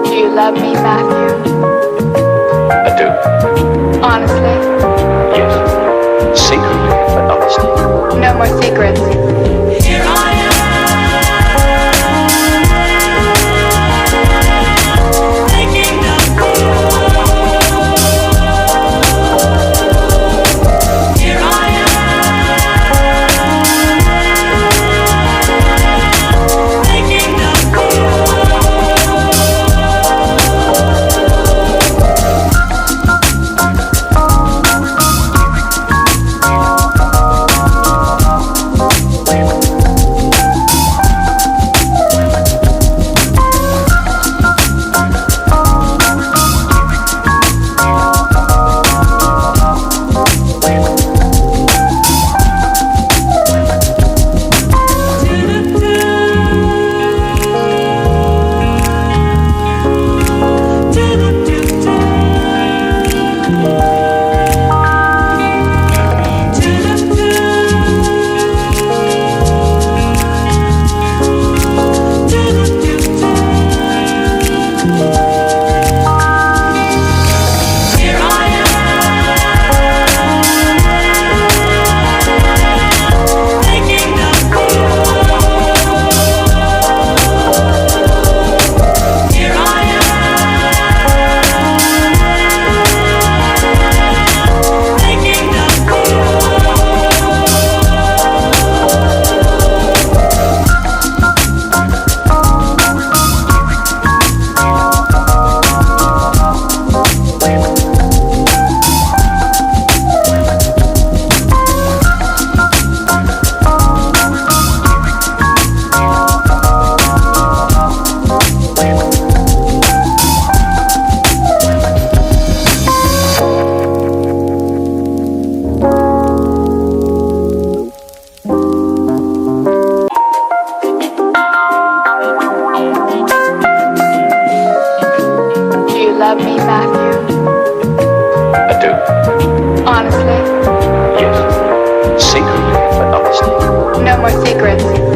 Do you love me, Matthew? I do. Honestly? Yes. Secretly, but honestly. No more secrets. Here I am. Love me, Matthew? I do. Honestly? Yes. Secretly, but honestly. No more secrets.